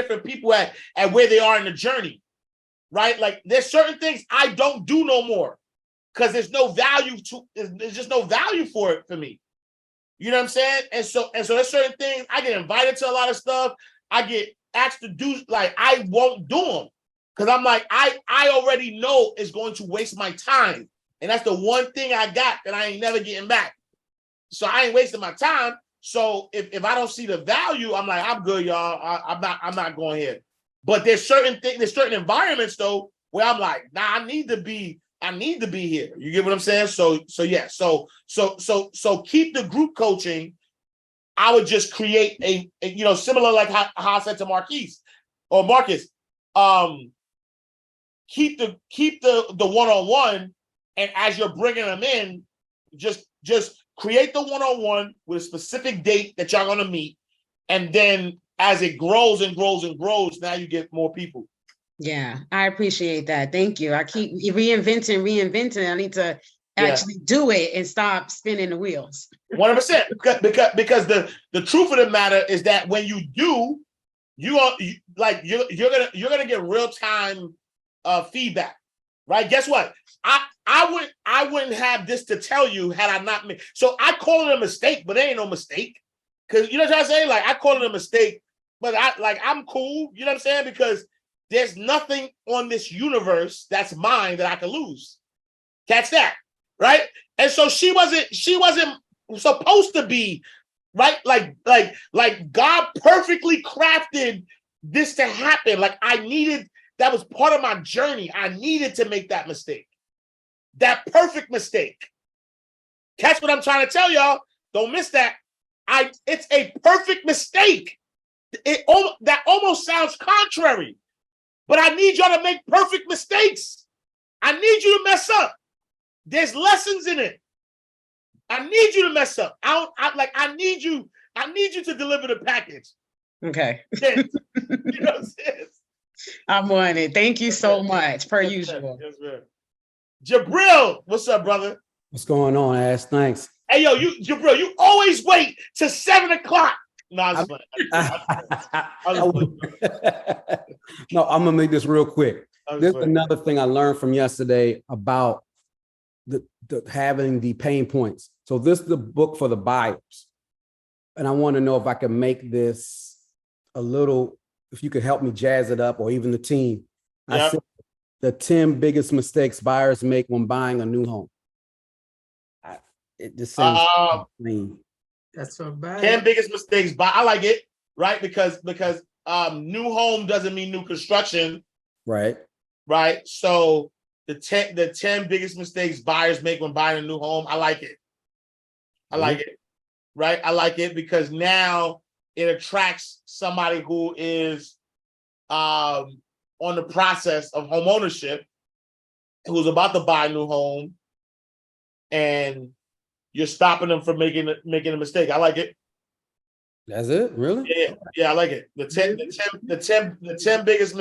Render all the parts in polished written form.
different people at where they are in the journey, right? Like there's certain things I don't do no more because there's just no value for it for me. You know what I'm saying? And so there's certain things I get invited to a lot of stuff. I get asked to do, like I won't do them because I'm like, I already know it's going to waste my time. And that's the one thing I got that I ain't never getting back. So I ain't wasting my time. So if I don't see the value, I'm like, I'm good, y'all. I'm not going here. But there's certain environments though where I'm like, nah, I need to be here. You get what I'm saying? So yeah. So keep the group coaching. I would just create a similar like how I said to Marcus. Keep the one-on-one, and as you're bringing them in, just create the one-on-one with a specific date that y'all gonna meet, and then as it grows and grows and grows, now you get more people. Yeah, I appreciate that. Thank you. I keep reinventing. I need to actually do it and stop spinning the wheels. 100%. Because the truth of the matter is that when you do, you're gonna get real time feedback, right? Guess what? I wouldn't have this to tell you had I not made. So I call it a mistake, but it ain't no mistake. Because you know what I'm saying? Like I call it a mistake, but I'm cool. You know what I'm saying? Because there's nothing on this universe that's mine that I can lose. Catch that, right? And so she wasn't supposed to be, right? Like God perfectly crafted this to happen. Like that was part of my journey. I needed to make that mistake. That perfect mistake. Catch what I'm trying to tell y'all. Don't miss that. It's a perfect mistake. That almost sounds contrary, but I need y'all to make perfect mistakes. I need you to mess up. There's lessons in it. I need you to mess up. I need you to deliver the package. Okay. You know what I'm saying? I'm on it. Thank you so much, per usual. Yes, man. Jabril, what's up, brother? What's going on, Ash? Thanks. Hey, yo, Jabril, you always wait till 7 o'clock. No, I'm No, I'm gonna make this real quick. This is another thing I learned from yesterday about the having the pain points. So this is the book for the buyers, and I want to know if I can make this a little. If you could help me jazz it up, or even the team. Yep. I said the 10 biggest mistakes buyers make when buying a new home. It just sounds clean. That's so bad. 10 biggest mistakes. I like it, right? Because new home doesn't mean new construction. Right. Right. So the 10 biggest mistakes buyers make when buying a new home. I like it. I like it. Right. I like it because now it attracts somebody who is on the process of home ownership, who's about to buy a new home, and you're stopping them from making a mistake. I like it. That's it? Really? Yeah, I like it. The 10 biggest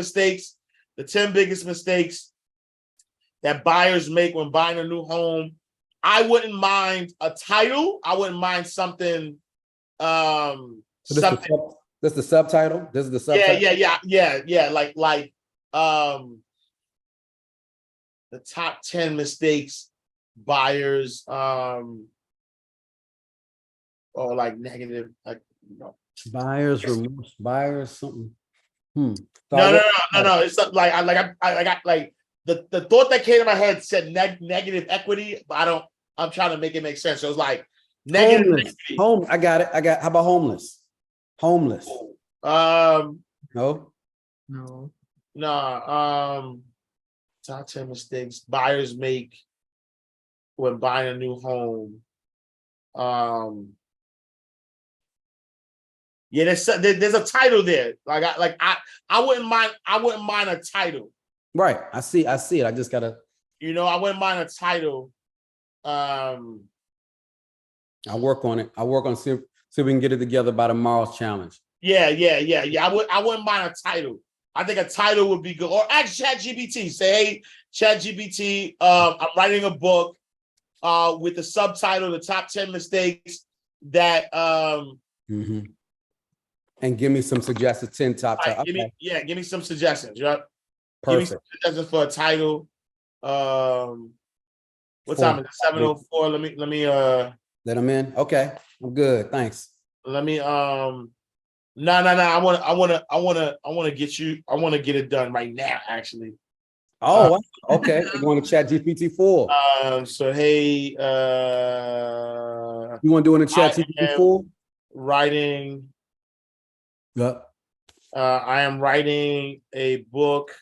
mistakes, that buyers make when buying a new home. I wouldn't mind a title. I wouldn't mind something. So this the subtitle? This is the subtitle? Yeah. Like the top 10 mistakes buyers or like negative, like buyers, remorse, buyers, something. So no. It's like I got like the thought that came to my head said negative equity, but I'm trying to make it make sense. So it's like negative homeless. I got it. How about homeless? Homeless. No. Top 10 mistakes buyers make when buying a new home. Yeah, there's a title there. I wouldn't mind a title. Right. I see it. I just gotta. I wouldn't mind a title. I'll work on it. See if we can get it together by tomorrow's challenge. Yeah. I wouldn't mind a title. I think a title would be good. Or ask ChatGPT. Say, hey, ChatGPT, I'm writing a book with the subtitle, The Top 10 Mistakes That And give me some suggested 10 top. All right, Okay. give me some suggestions. Yep. Give me some Perfect. suggestions for a title. What Four. time is it? 7:04. Let them in. Okay. I'm good. Thanks. No. I want to get you. I want to get it done right now, actually. Oh, wow. Okay. We're going to chat GPT 4. So hey, You want to do it in chat GPT 4? Writing. Yep. I am writing a book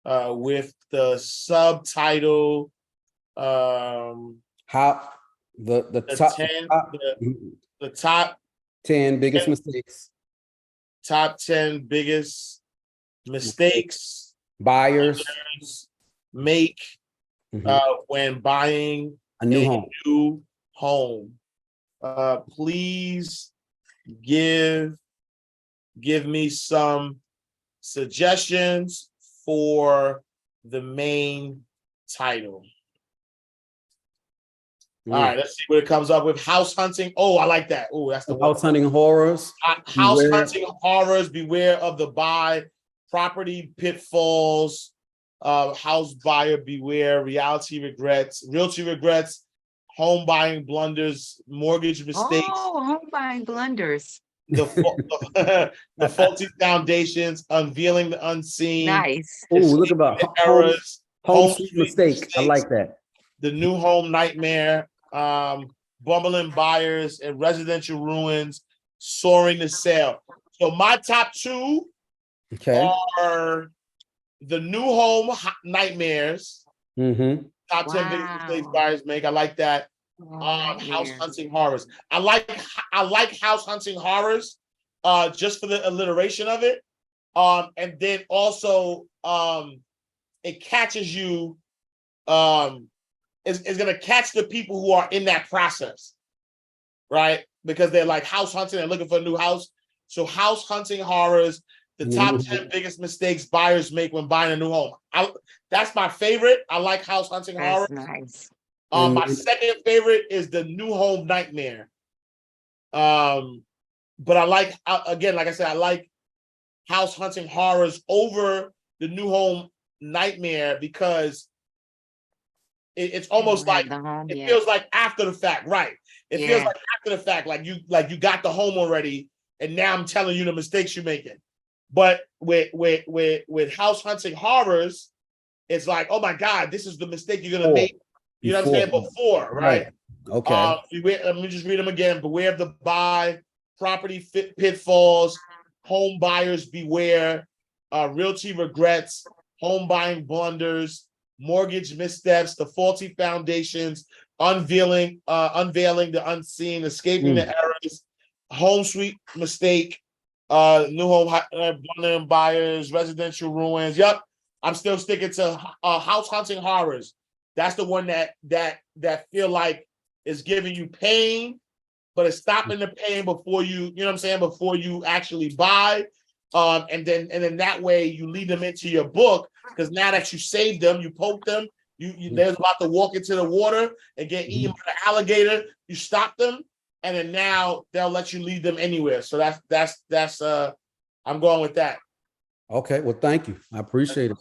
with the subtitle How the the top 10 top, the top 10 biggest mistakes top 10 biggest mistakes buyers make Mhm. when buying A new home. new home. Please give me some suggestions for the main title. All right, let's see what it comes up with. House hunting. Oh, I like that. Oh, that's the one. House hunting horrors. House hunting horrors. Beware of the buy. Property pitfalls. House buyer beware. Realty regrets. Home buying blunders. Mortgage mistakes. Oh, home buying blunders. The faulty foundations. Unveiling the unseen. Nice. Oh, look about errors. home sweet mistake. I like that. The new home nightmare. Bumbling buyers and residential ruins, soaring to sale. So my top two are the new home nightmares. Top 10 biggest mistakes buyers make. I like that. House hunting horrors. I like house hunting horrors just for the alliteration of it. And then also it catches you is going to catch the people who are in that process, right? Because they're like house hunting and looking for a new house. So house hunting horrors, the top 10 biggest mistakes buyers make when buying a new home. That's my favorite. I like house hunting horrors. Nice. My second favorite is the new home nightmare. But I like, again, like I said, I like house hunting horrors over the new home nightmare because it's almost like it feels like after the fact, right? It feels like after the fact, like you got the home already, and now I'm telling you the mistakes you're making. But with house hunting horrors, it's like, oh my God, this is the mistake you're gonna make. You know what I'm saying? Before, right? Okay. Let me just read them again. Beware of the buy, property pitfalls, home buyers beware, realty regrets, home buying blunders, mortgage missteps, the faulty foundations, unveiling the unseen, escaping the errors, home sweet mistake, new home buyers, residential ruins. Yep, I'm still sticking to house hunting horrors. That's the one that feel like is giving you pain, but it's stopping the pain before you know what I'm saying, before you actually buy. And then that way you lead them into your book, because now that you saved them, you poke them, they're about to walk into the water and get eaten by the alligator. You stop them, and then now they'll let you lead them anywhere. So that's I'm going with that. Okay, well, thank you. I appreciate it.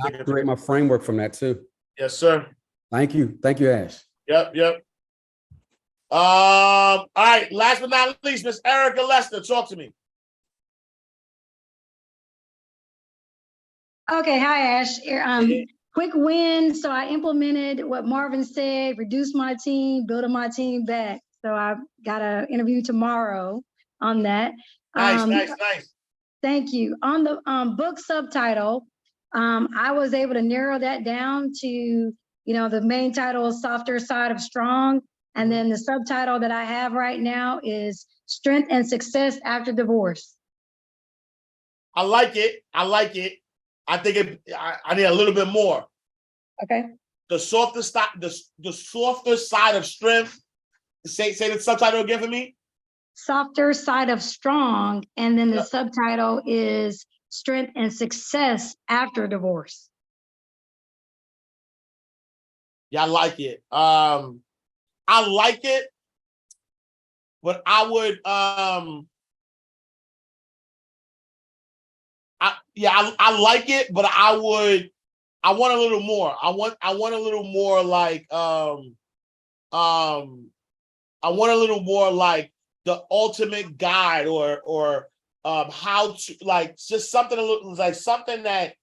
I create my framework from that too. Yes, sir. Thank you, Ash. Yep. All right. Last but not least, Miss Erica Lester, talk to me. Okay, hi Ash. Quick win. So I implemented what Marvin said, reduced my team, building my team back. So I got an interview tomorrow on that. Nice. Thank you. On the book subtitle, I was able to narrow that down to, the main title is Softer Side of Strong. And then the subtitle that I have right now is Strength and Success After Divorce. I like it. I think I need a little bit more. Okay. The softer side of strength. Say the subtitle again for me. Softer Side of Strong, and then the subtitle is Strength and Success After Divorce. Yeah, I like it. I like it, but I would I like it, but I want a little more. I want a little more like I want a little more like the ultimate guide or how to, like, just something a little, like something that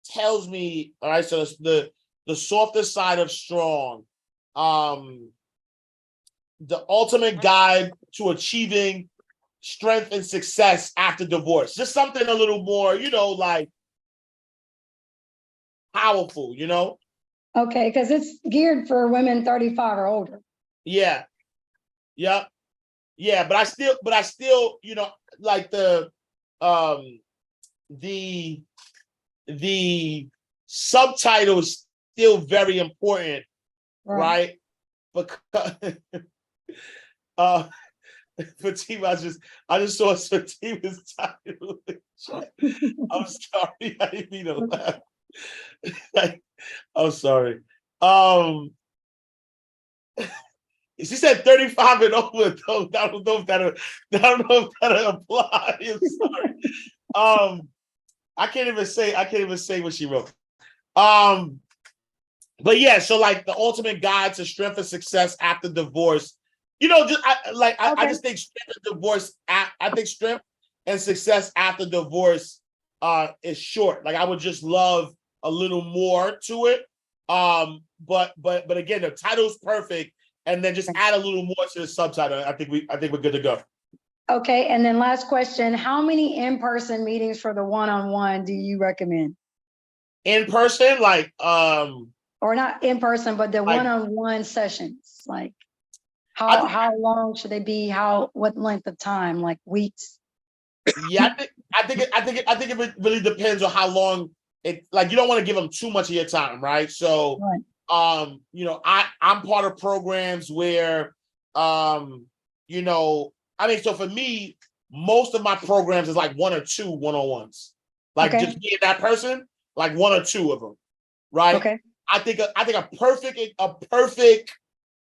tells me, all right, so it's the softer side of strong, the ultimate guide to achieving strength and success after divorce. Just something a little more, like powerful, Okay, because it's geared for women 35 or older. Yeah. Yep. Yeah, but I still, like the subtitle is still very important, right? Because Fatima, I just saw Fatima's title. I'm sorry, I didn't mean to laugh. I'm sorry. She said 35 and over, though. I don't know if that'll apply. I'm sorry. I can't even say what she wrote. But yeah, so like the ultimate guide to strength and success after divorce. I just think strength and divorce. I think strength and success after divorce is short. Like I would just love a little more to it. But again, the title's perfect, and then just add a little more to the subtitle. I think we're good to go. Okay, and then last question: how many in-person meetings for the one-on-one do you recommend? In person, or not in person, but the one-on-one sessions. Like, how long should they be? What length of time? Like weeks? Yeah, I think it really depends on how long it. Like, you don't want to give them too much of your time, right? So, I'm part of programs where, so for me, most of my programs is like 1 or 2 one-on-ones. Like just being that person, like 1 or 2 of them, right? Okay. I think a perfect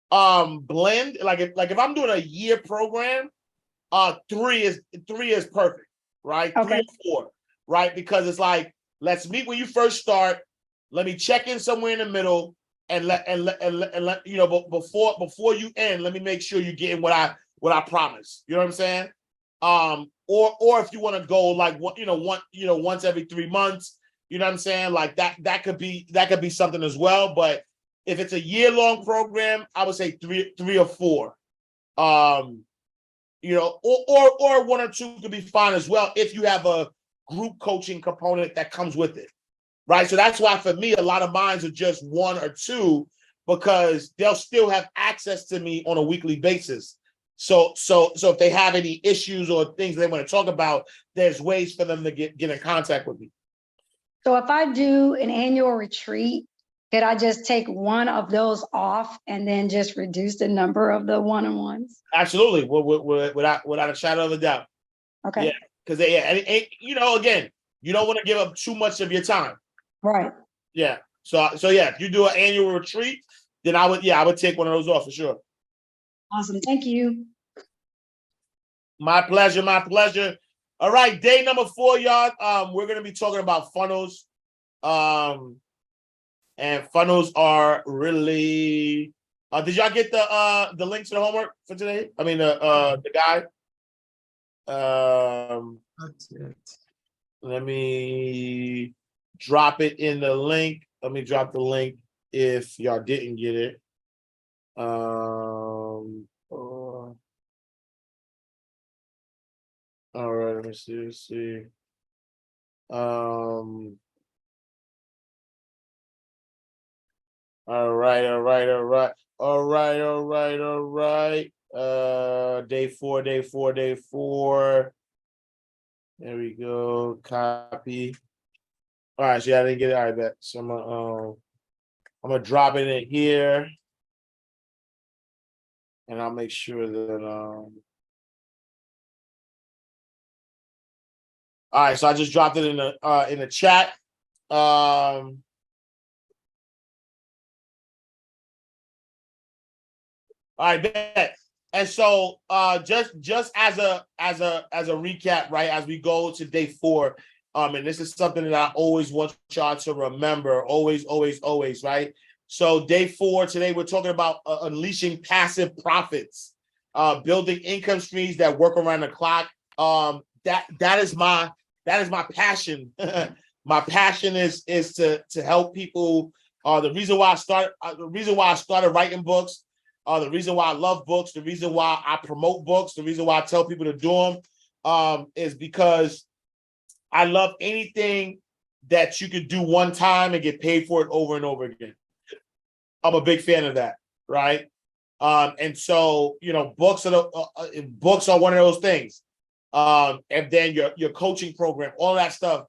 blend. Like if I'm doing a year program, 3 is perfect, right? Okay. 3 or 4, right? Because it's like, let's meet when you first start. Let me check in somewhere in the middle, and let before you end, let me make sure you're getting what I promised. You know what I'm saying? Or if you want to go like once every 3 months, you know what I'm saying? Like that could be something as well. But if it's a year-long program, I would say 3 or 4. Or 1 or 2 could be fine as well if you have a group coaching component that comes with it, right? So that's why for me, a lot of mines are just 1 or 2, because they'll still have access to me on a weekly basis. So if they have any issues or things they want to talk about, there's ways for them to get in contact with me. So if I do an annual retreat, could I just take one of those off and then just reduce the number of the one-on-ones? Absolutely, without a shadow of a doubt. Okay. Yeah, because again, you don't want to give up too much of your time. Right. Yeah. So yeah, if you do an annual retreat, then I would take one of those off for sure. Awesome. Thank you. My pleasure. My pleasure. All right, day number 4, y'all. We're gonna be talking about funnels. And funnels are really. Did y'all get the link to the homework for today? I mean the guide. That's it. Let me drop it in the link. Let me drop the link if y'all didn't get it. All right, let me see. All right. Day four. There we go. Copy. All right, so I didn't get it. I bet. So I'm gonna drop it in here, and I'll make sure that All right, so I just dropped it in the chat. All right, bet. And so just as a recap, right, as we go to day 4, And this is something that I always want y'all to remember, always, always, always, right? So day 4, today we're talking about unleashing passive profits, building income streams that work around the clock. That is my passion. My passion is to help people. The reason why I started writing books, the reason why I love books, the reason why I promote books, the reason why I tell people to do them, is because I love anything that you could do one time and get paid for it over and over again. I'm a big fan of that, right? And so, books are one of those things. And then your coaching program, all that stuff,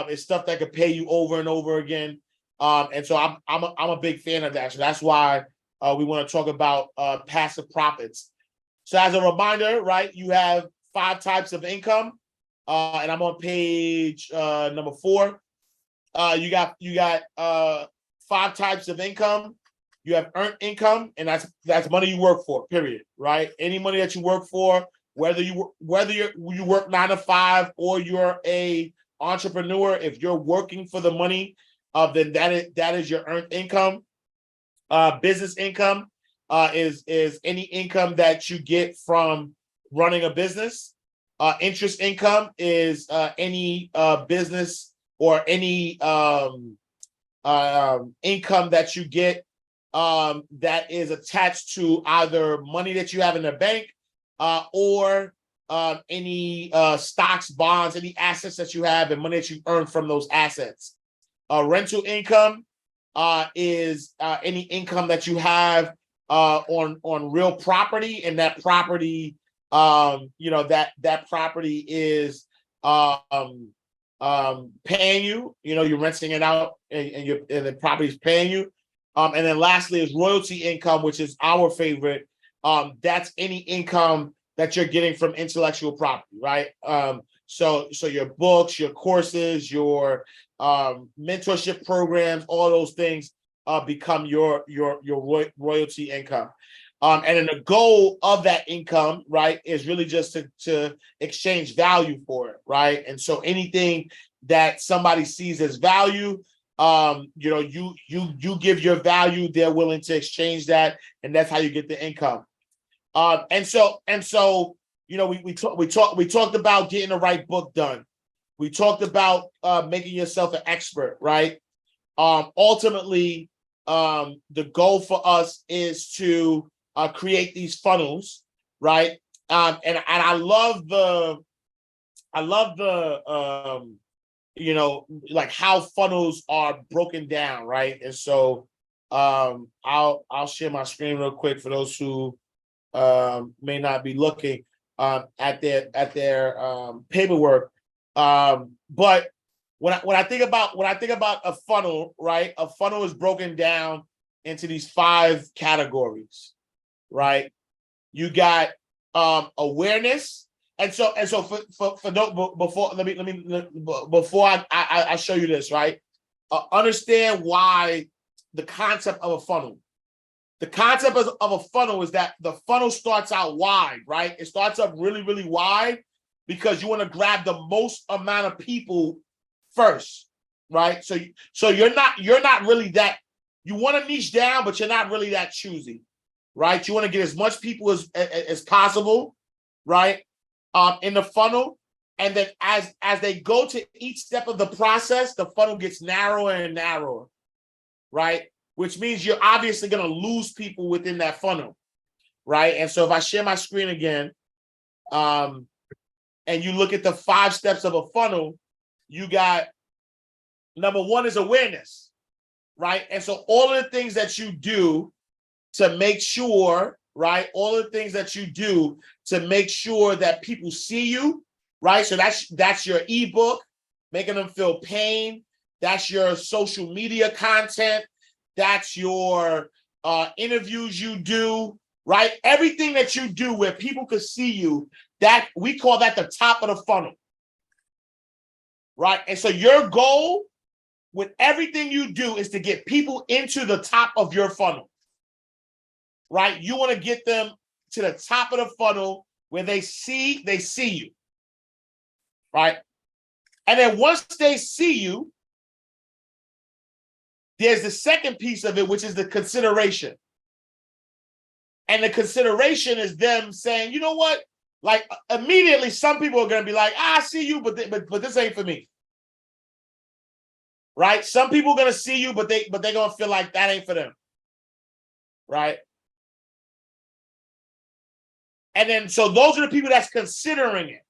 is stuff that could pay you over and over again. And so I'm a big fan of that. So that's why we want to talk about passive profits. So as a reminder, right, you have 5 types of income, and I'm on page number 4. You got 5 types of income. You have earned income, and that's money you work for. Period. Right? Any money that you work for, whether you work 9 to 5 or you're a entrepreneur, if you're working for the money, then that is your earned income. Business income is any income that you get from running a business. Interest income is any business or any income that you get that is attached to either money that you have in the bank or any stocks, bonds, any assets that you have and money that you earn from those assets. Rental income is any income that you have on real property, and that property, that property is paying you. You're renting it out, and the property is paying you. And then lastly is royalty income, which is our favorite. That's any income that you're getting from intellectual property, right? So your books, your courses, your mentorship programs, all those things become your royalty income. And then the goal of that income, right, is really just to exchange value for it, right? And so anything that somebody sees as value, you give your value, they're willing to exchange that, and that's how you get the income. And so we talked about getting the right book done. We talked about making yourself an expert, right? Ultimately, the goal for us is to create these funnels, right? And I love the like how funnels are broken down, right? And so I'll share my screen real quick for those who may not be looking at their paperwork. But when I think about a funnel, right? A funnel is broken down into these 5 categories, right? You got awareness. And so for before I show you this, right? Understand why the concept of a funnel. The concept of a funnel is that the funnel starts out wide, right? It starts up really, really wide because you want to grab the most amount of people first, right? So you're not really that. You want to niche down, but you're not really that choosy, right? You want to get as much people as possible, right? In the funnel, and then as they go to each step of the process, the funnel gets narrower and narrower, right? Which means you're obviously going to lose people within that funnel, right? And so if I share my screen again, and you look at the 5 steps of a funnel, you got number 1 is awareness, right? And so all of the things that you do to make sure, right? All the things that you do to make sure that people see you, right? So that's your ebook, making them feel pain. That's your social media content. That's your interviews you do, right? Everything that you do where people could see you, that we call that the top of the funnel, right? And so your goal with everything you do is to get people into the top of your funnel, right? You want to get them to the top of the funnel where they see you, right? And then once they see you, there's the second piece of it, which is the consideration. And the consideration is them saying, you know what? Like immediately, some people are going to be like, I see you, but this ain't for me. Right? Some people are going to see you, but they're going to feel like that ain't for them. Right? And then, so those are the people that's considering it.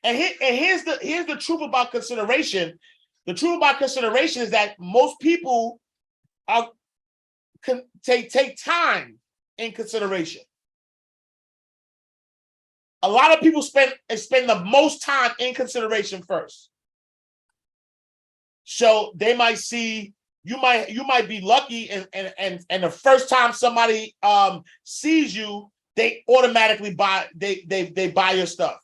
And here's the truth about consideration. The truth about consideration is that most people take time in consideration. A lot of people spend the most time in consideration first. So they might see you might be lucky, and the first time somebody sees you, they automatically buy they buy your stuff.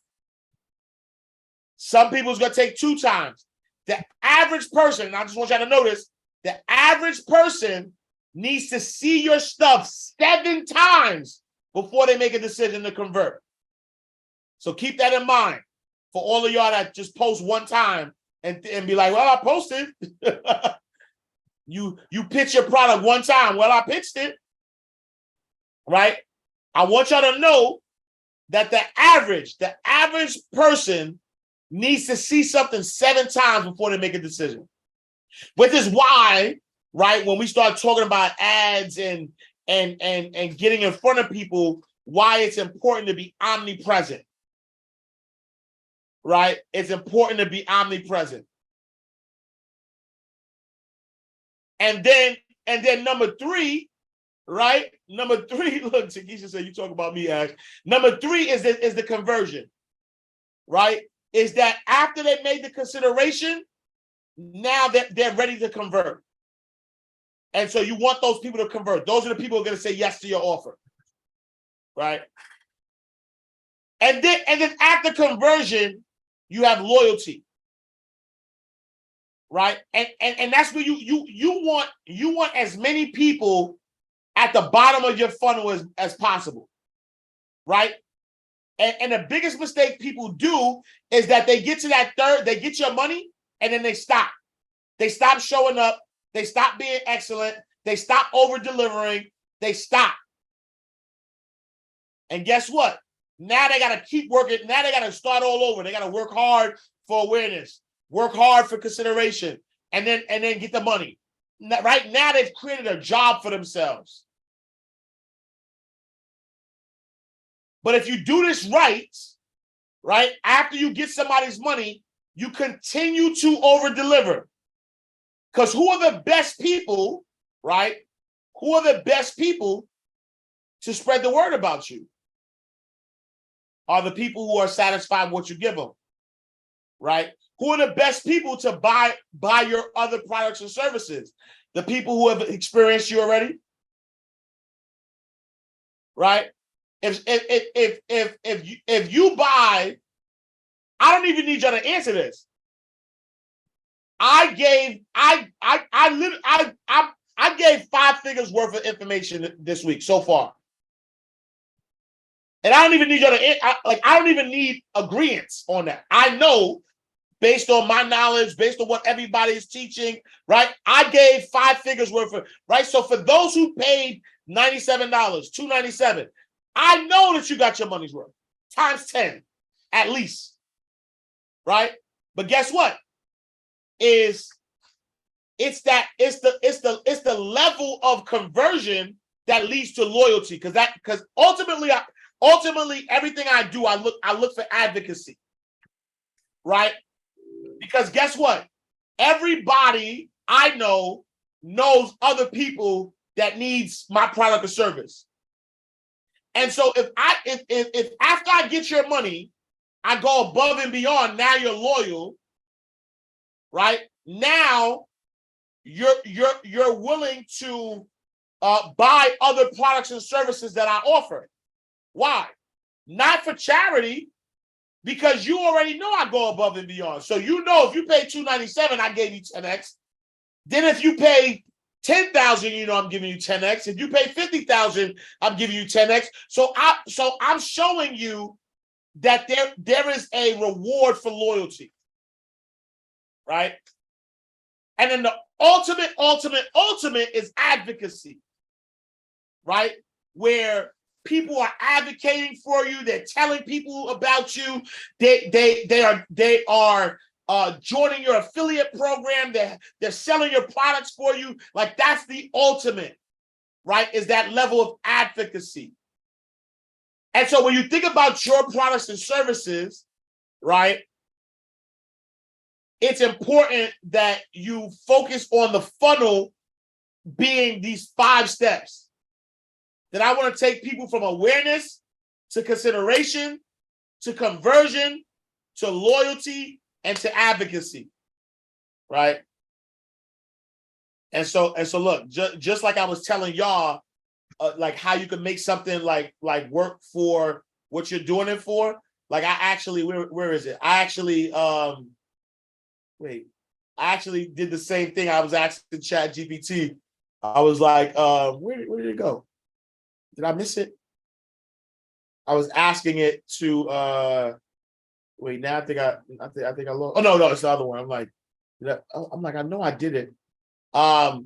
Some people's gonna take 2 times. The average person, and I just want y'all to notice, the average person needs to see your stuff 7 times before they make a decision to convert. So keep that in mind for all of y'all that just post 1 time and be like, well, I posted. You pitch your product 1 time. Well, I pitched it. Right? I want y'all to know that the average person needs to see something 7 times before they make a decision. Which is why, right, when we start talking about ads and getting in front of people, why it's important to be omnipresent. Right? It's important to be omnipresent. And then number 3, right? Number 3, look, Takesha said, you talk about me, Ash. Number 3 is the conversion, right? Is that after they made the consideration, now they're ready to convert. And so you want those people to convert. Those are the people who are going to say yes to your offer, right? And then after conversion, you have loyalty, right? And that's where you want as many people at the bottom of your funnel as possible, right? And the biggest mistake people do is that they get to that third, they get your money, and then they stop. They stop showing up. They stop being excellent. They stop over-delivering. They stop. And guess what? Now they got to keep working. Now they got to start all over. They got to work hard for awareness, work hard for consideration, and then get the money. Right now, they've created a job for themselves. But if you do this right, after you get somebody's money, you continue to over-deliver. Because who are the best people, right? Who are the best people to spread the word about you? Are the people who are satisfied with what you give them, right? Who are the best people to buy your other products and services? The people who have experienced you already, right? If you buy, I don't even need y'all to answer this. I gave 5 figures worth of information this week so far. And I don't even need y'all to, I don't even need agreements on that. I know based on my knowledge, based on what everybody is teaching, right? I gave 5 figures worth of, right? So for those who paid $97, $297, I know that you got your money's worth times 10, at least, right? But guess what? It's the level of conversion that leads to loyalty, because ultimately everything I do, I look for advocacy, right? Because guess what? Everybody I know knows other people that needs my product or service. And so if after I get your money, I go above and beyond, now you're loyal, right? Now you're willing to buy other products and services that I offer. Why? Not for charity, because you already know I go above and beyond. So you know if you pay $297, I gave you 10x. Then if you pay $10,000, you know I'm giving you 10x. If you pay $50,000, I'm giving you 10x. So I'm showing you that there is a reward for loyalty. right? And then the ultimate is advocacy, right? Where people are advocating for you, they're telling people about you, they are joining your affiliate program, they're selling your products for you. Like that's the ultimate, right? Is that level of advocacy. And so when you think about your products and services, right, it's important that you focus on the funnel being these 5 steps. That I want to take people from awareness to consideration, to conversion, to loyalty, and to advocacy, right? And so look, just like I was telling y'all, like how you can make something like work for what you're doing it for. Like I actually, where is it? I actually, I actually did the same thing. I was asking ChatGPT. I was like, where did it go? Did I miss it? I was asking it to, wait, now I think I lost. Oh no, it's the other one. I'm like, I know I did it. I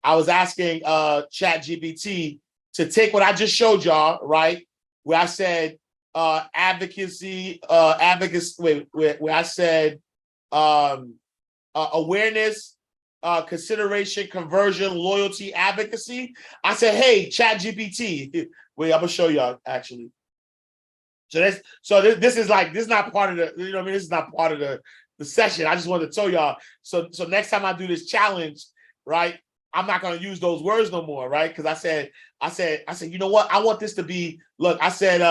was asking ChatGPT to take what I just showed y'all, right? Where I said advocacy, where I said awareness, consideration, conversion, loyalty, advocacy. I said, hey, ChatGPT. Wait, I'm gonna show y'all actually. This is not part of the, you know what I mean? This is not part of the session. I just wanted to tell y'all. So next time I do this challenge, right? I'm not going to use those words no more, right? Because I said, you know what? I want this to be, look, I said,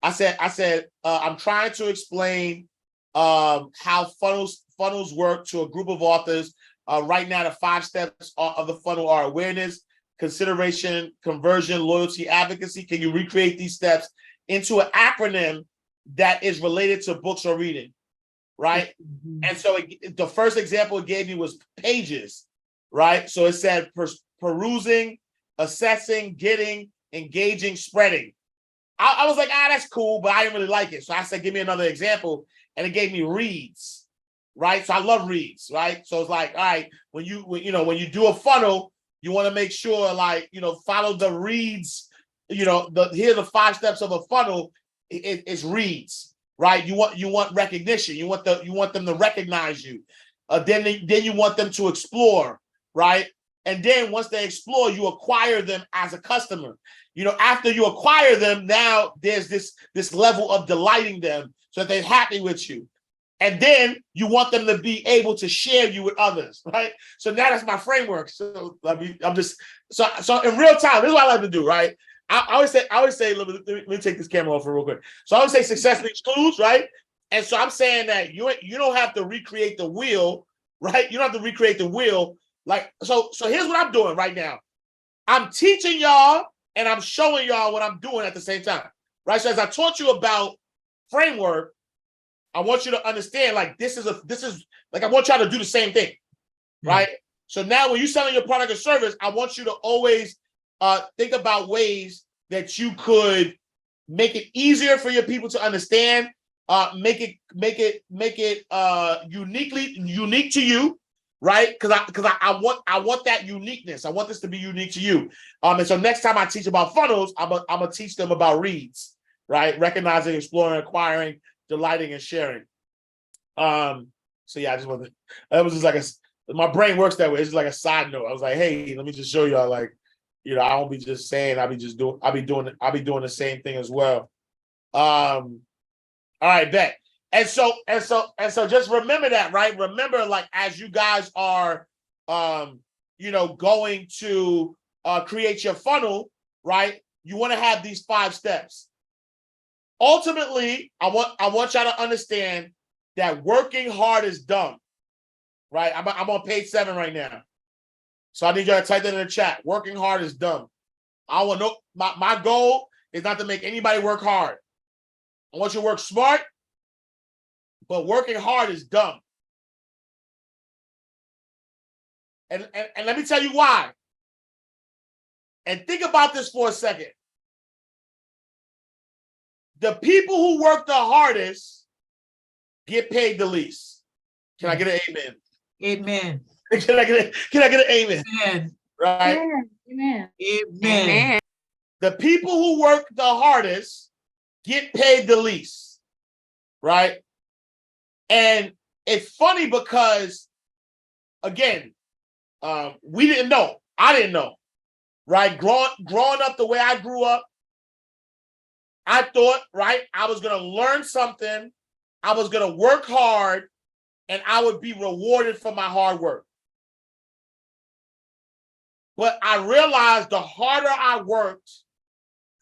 I'm trying to explain how funnels work to a group of authors. Right now, the 5 steps of the funnel are awareness, consideration, conversion, loyalty, advocacy. Can you recreate these steps into an acronym that is related to books or reading, right? Mm-hmm. And so the first example it gave me was pages, right? So it said perusing, assessing, getting, engaging, spreading. I was like, that's cool, but I didn't really like it. So I said, give me another example. And it gave me reads, right? So I love reads, right? So it's like, all right, when you do a funnel, you want to make sure follow the reads. Here are the 5 steps of a funnel. It's reads, right? You want recognition. You want them to recognize you. Then you want them to explore, right? And then once they explore, you acquire them as a customer. After you acquire them, now there's this level of delighting them so that they're happy with you. And then you want them to be able to share you with others, right? So now that's my framework. So so in real time, this is what I like to do, right? I always say, let me take this camera off for real quick. So I always say success leaves clues, right? And so I'm saying that you don't have to recreate the wheel, right? You don't have to recreate the wheel. So here's what I'm doing right now. I'm teaching y'all and I'm showing y'all what I'm doing at the same time, right? So as I taught you about framework, I want you to understand this is I want y'all to do the same thing, right? So now when you're selling your product or service, I want you to always think about ways that you could make it easier for your people to understand, make it unique to you, right? Because I want that uniqueness. I want this to be unique to you. And so next time I teach about funnels, I'm gonna teach them about reads, right? Recognizing, exploring, acquiring, delighting, and sharing. So yeah, I just wanted. That was just my brain works that way. It's just like a side note. I was like, hey, let me just show y'all I won't be just saying, I'll be doing the same thing as well. All right, bet. And so just remember that, right? Remember, as you guys are going to create your funnel, right? You want to have these 5 steps. Ultimately, I want y'all to understand that working hard is dumb. Right? I'm on page 7 right now. So I need y'all to type that in the chat. Working hard is dumb. I want my goal is not to make anybody work hard. I want you to work smart, but working hard is dumb. And let me tell you why. And think about this for a second. The people who work the hardest get paid the least. Can I get an amen? Amen. Can I get an amen? Amen. Right? Amen. Amen. The people who work the hardest get paid the least, right? And it's funny because, again, we didn't know. I didn't know, right? Growing up the way I grew up, I thought, right, I was going to learn something, I was going to work hard, and I would be rewarded for my hard work. But I realized the harder I worked,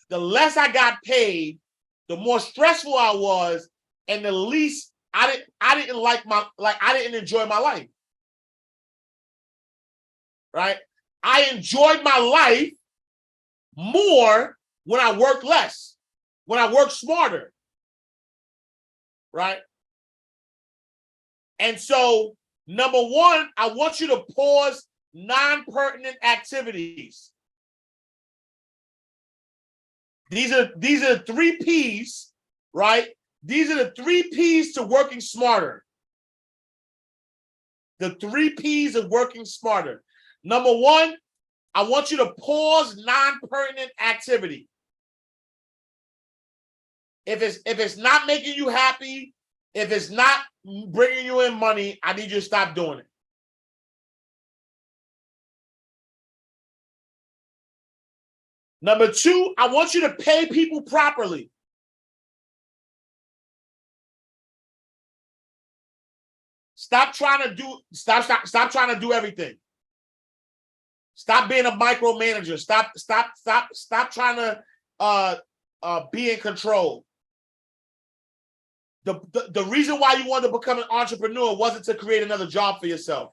the less I got paid, the more stressful I was, and the least I didn't enjoy my life. Right? I enjoyed my life more when I worked less, when I worked smarter. Right? And so, number one, I want you to pause non-pertinent activities. These are the 3 P's, right? These are the 3 P's to working smarter. The 3 P's of working smarter. Number one, I want you to pause non-pertinent activity. If it's not making you happy, if it's not bringing you in money, I need you to stop doing it. Number 2, I want you to pay people properly. Stop trying to do everything. Stop being a micromanager. Stop trying to be in control. The reason why you wanted to become an entrepreneur wasn't to create another job for yourself.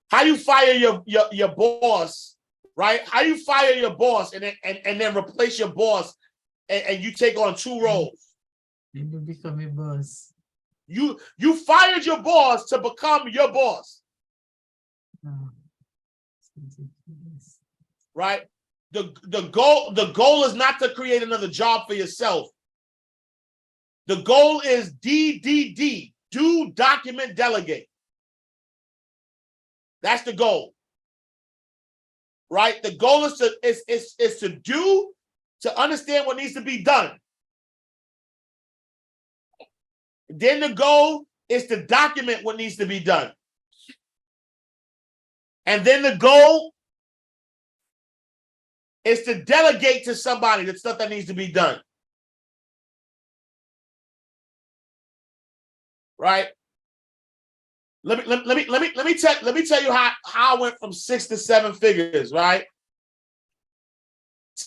How you fire your boss, right? How you fire your boss and then replace your boss and you take on 2 roles. And you become a boss. You fired your boss to become your boss. Oh. Right? The goal is not to create another job for yourself. The goal is DDD, do, document, delegate. That's the goal. Right? The goal is to do, to understand what needs to be done. Then the goal is to document what needs to be done. And then the goal is to delegate to somebody the stuff that needs to be done. Right? Let me tell you how I went from 6 to 7 figures, right?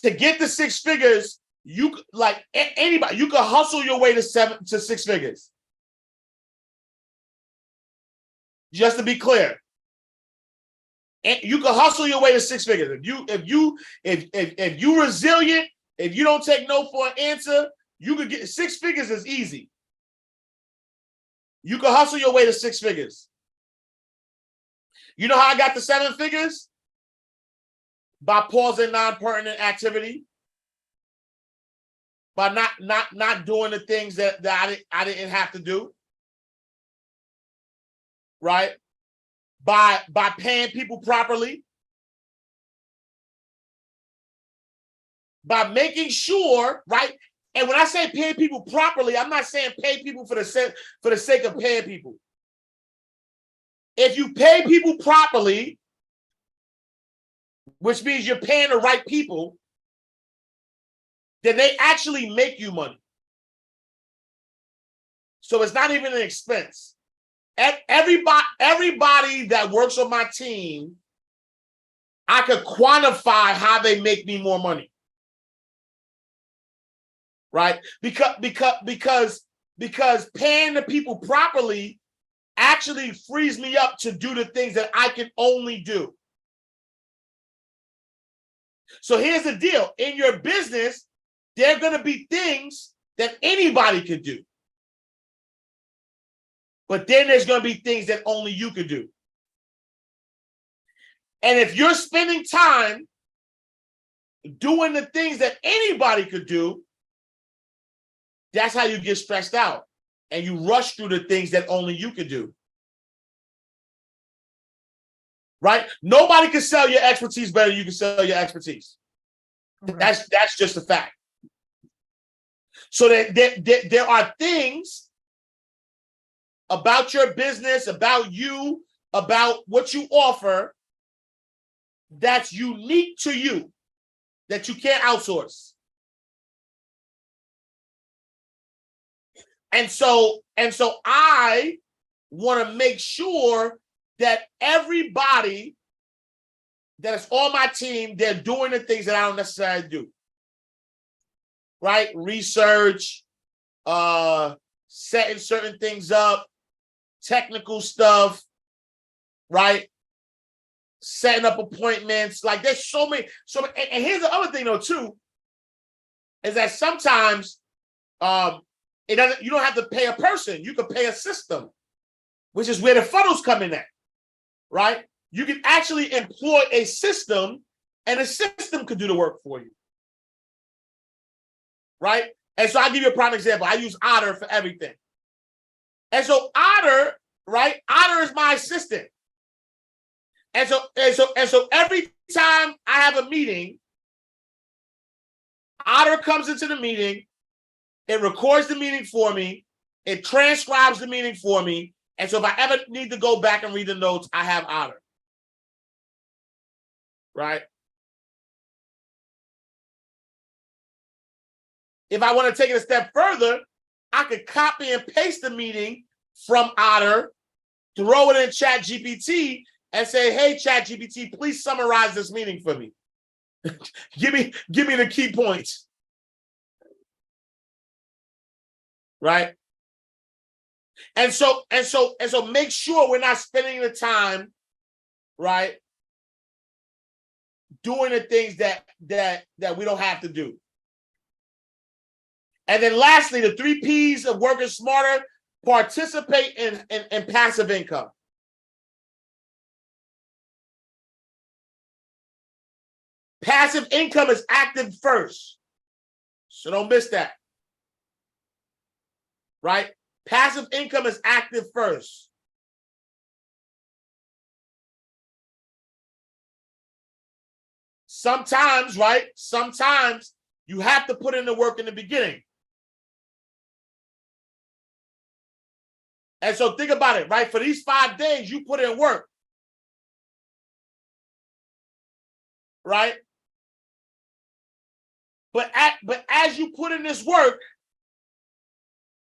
To get to 6 figures, you like anybody, you can hustle your way to 6 figures. Just to be clear, and you can hustle your way to 6 figures. If you resilient, if you don't take no for an answer, you could get 6 figures is easy. You can hustle your way to 6 figures. You know how I got to 7 figures? By pausing non-pertinent activity. By not doing the things that I didn't have to do. Right? By paying people properly. By making sure, right? And when I say pay people properly, I'm not saying pay people for the sake of paying people. If you pay people properly, which means you're paying the right people, then they actually make you money. So it's not even an expense. Everybody that works on my team, I could quantify how they make me more money. Right? Because paying the people properly actually frees me up to do the things that I can only do. So here's the deal. In your business, there are going to be things that anybody could do. But then there's going to be things that only you could do. And if you're spending time doing the things that anybody could do, that's how you get stressed out. and you rush through the things that only you can do. Right? Nobody can sell your expertise better than you can sell your expertise. That's just a fact. So there are things about your business, about you, about what you offer that's unique to you that you can't outsource. And so I want to make sure that everybody that is on my team, they're doing the things that I don't necessarily do. Right? Research, setting certain things up, technical stuff, right? Setting up appointments. Like there's so many. And here's the other thing though too, is that sometimes you don't have to pay a person. You can pay a system, which is where the funnels come in at, right? You can actually employ a system and a system could do the work for you, right? And so I'll give you a prime example. I use Otter for everything. And so Otter, right? Otter is my assistant. And so every time I have a meeting, Otter comes into the meeting, it records the meeting for me, it transcribes the meeting for me. And so if I ever need to go back and read the notes, I have Otter. Right? If I want to take it a step further, I could copy and paste the meeting from Otter, throw it in ChatGPT, and say, "Hey, ChatGPT, please summarize this meeting for me. give me the key points." Right? And so make sure we're not spending the time, right, doing the things that we don't have to do. And then lastly, the 3 P's of working smarter: participate in passive income. Passive income is active first. So don't miss that. Right? Passive income is active first. Sometimes, right? Sometimes you have to put in the work in the beginning. And so think about it, right? For these 5 days, you put in work. Right? But as you put in this work,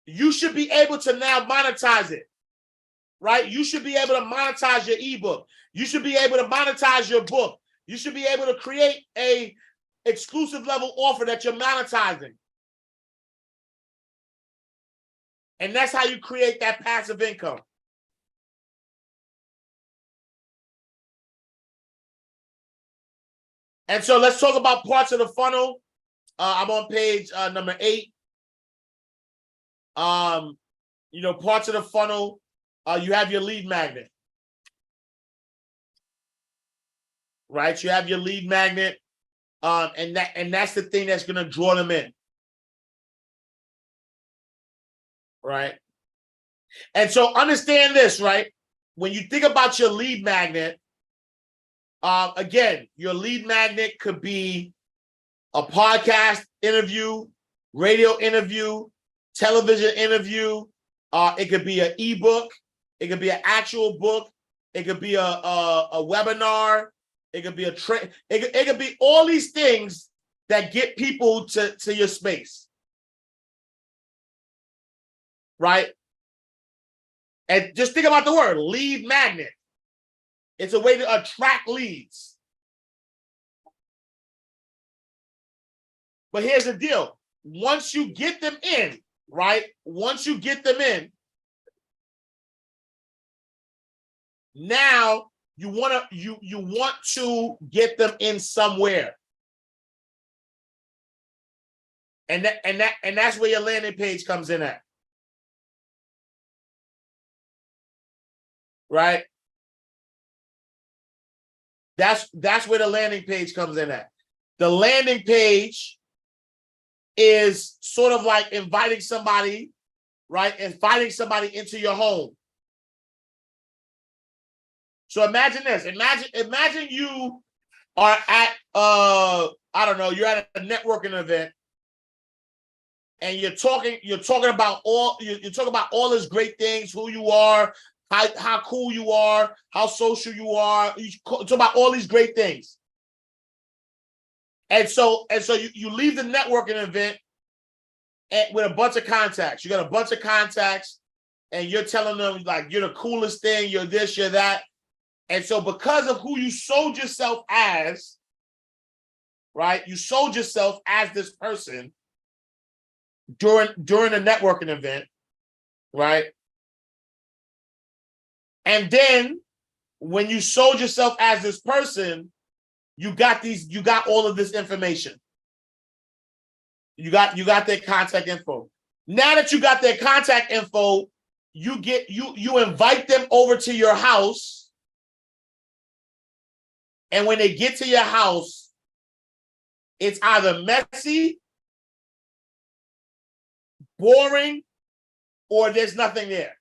you should be able to now monetize it. Right? You should be able to monetize your ebook. You should be able to monetize your book. You should be able to create a exclusive level offer that you're monetizing. And that's how you create that passive income. And so let's talk about parts of the funnel. I'm on page number 8. Parts of the funnel. You have your lead magnet. Right? You have your lead magnet. And that's the thing that's going to draw them in. Right? And so understand this, right? When you think about your lead magnet, again, your lead magnet could be a podcast interview, radio interview, television interview. It could be an ebook. It could be an actual book. It could be a webinar. It could be a trade. It could be all these things that get people to your space. Right? And just think about the word lead magnet. It's a way to attract leads. But here's the deal. Once you get them in, right? Once you get them in, now you want to get them in somewhere. And that's where your landing page comes in at. Right? That's where the landing page comes in at. The landing page is sort of like inviting somebody, right? Inviting somebody into your home. So imagine this. Imagine you are at I don't know, you're at a networking event and you're talking about all these great things, who you are, how cool you are, how social you are. You talk about all these great things. And so you leave the networking event with a bunch of contacts. You got a bunch of contacts and you're telling them like you're the coolest thing, you're this, you're that. And so because of who you sold yourself as, right? You sold yourself as this person during a networking event, right? And then when you sold yourself as this person, you got all of this information. You got their contact info. Now that you got their contact info, you invite them over to your house. And when they get to your house, it's either messy, boring, or there's nothing there.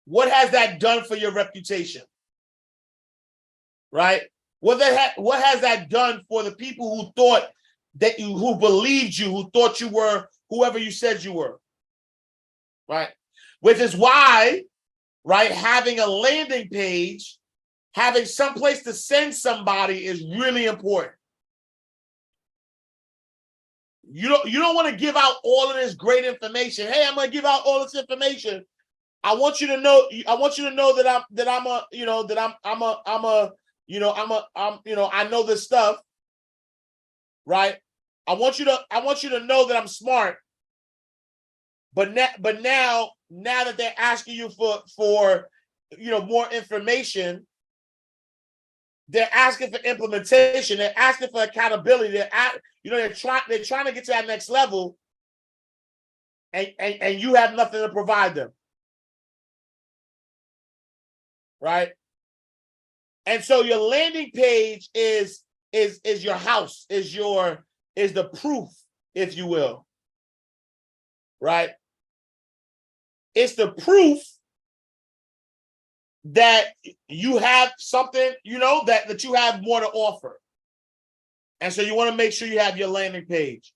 What has that done for your reputation? Right? What has that done for the people who thought that who believed you, who thought you were whoever you said you were? Right? Which is why, right, having a landing page, having some place to send somebody is really important. You don't want to give out all of this great information. Hey, I'm going to give out all this information. I want you to know that I know this stuff, right? I want you to know that I'm smart. But now that they're asking you for more information, they're asking for implementation, they're asking for accountability, they're trying to get to that next level, and you have nothing to provide them. Right? And so your landing page is your house, is the proof, if you will. Right? It's the proof that you have something, that you have more to offer. And so you want to make sure you have your landing page.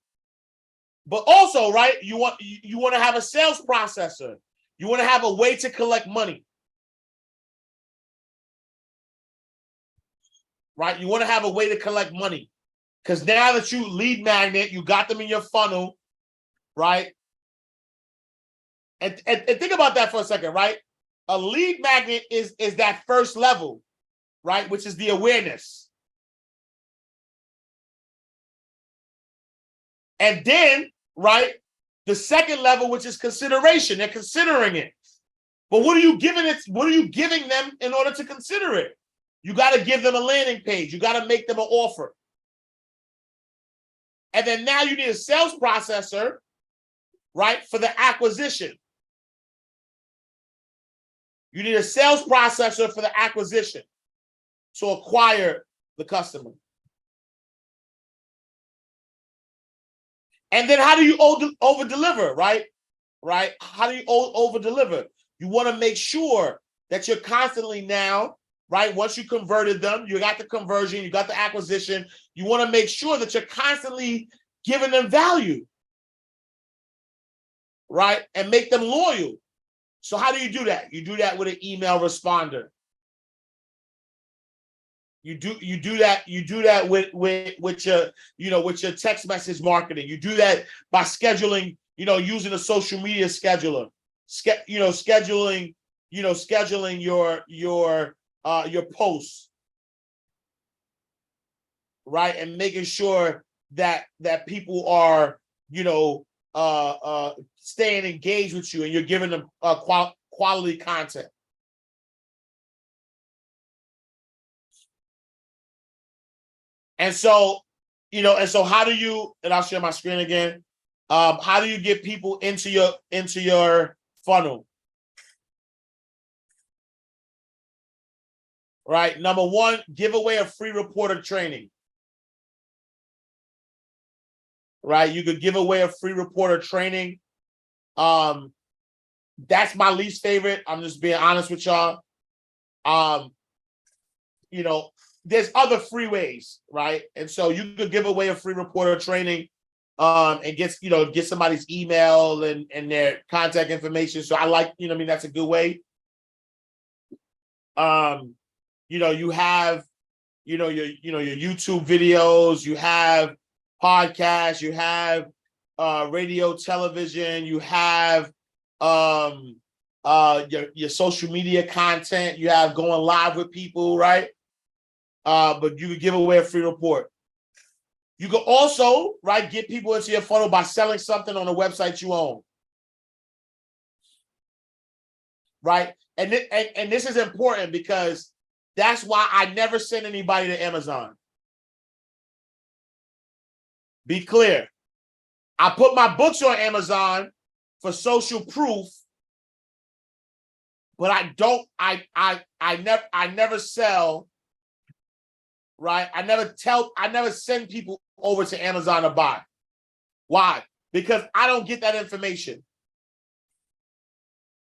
But also, right, you want to have a sales processor. You want to have a way to collect money. Right? You want to have a way to collect money. Because now that you lead magnet, you got them in your funnel, right? And think about that for a second, right? A lead magnet is that first level, right? Which is the awareness. And then, right, the second level, which is consideration. They're considering it. But what are you giving it? What are you giving them in order to consider it? You got to give them a landing page. You got to make them an offer. And then now you need a sales processor, right, for the acquisition. You need a sales processor for the acquisition to acquire the customer. And then how do you over-deliver, right? Right? How do you over-deliver? You want to make sure that you're constantly now, right? Once you converted them, you got the conversion, you got the acquisition. You want to make sure that you're constantly giving them value, right? And make them loyal. So how do you do that? You do that with an email responder. You do that with your text message marketing. You do that by scheduling, using a social media scheduler. Scheduling your posts, right? And making sure that people are, staying engaged with you and you're giving them quality content. And so, how do you, and I'll share my screen again. How do you get people into your funnel? Right. Number one, give away a free reporter training. right? You could give away a free reporter training. That's my least favorite. I'm just being honest with y'all. You know, there's other free ways, right? And so you could give away a free reporter training, and get somebody's email and their contact information. So I like, you know, I mean, that's a good way. You know, you have, your YouTube videos, you have podcasts, you have radio, television, you have your social media content, you have going live with people, right? But you could give away a free report. You could also, right, get people into your funnel by selling something on a website you own, right? And this is important because that's why I never send anybody to Amazon. Be clear. I put my books on Amazon for social proof, but I never sell, right? I never send people over to Amazon to buy. Why? Because I don't get that information,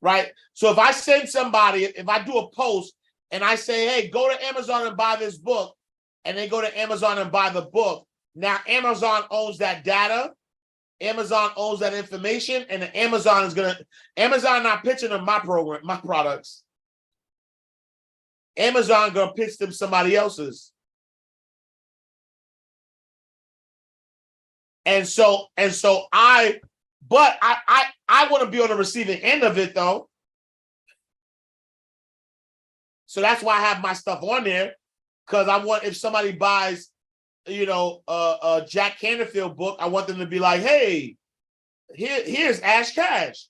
right? So if I send somebody, if I do a post and I say, hey, go to Amazon and buy this book, and they go to Amazon and buy the book, now Amazon owns that data, Amazon owns that information, and Amazon not pitching them my program, my products. Amazon gonna pitch them somebody else's. And so I want to be on the receiving end of it though. So that's why I have my stuff on there, because I want, if somebody buys, a Jack Canterfield book, I want them to be like, hey, here's Ash Cash.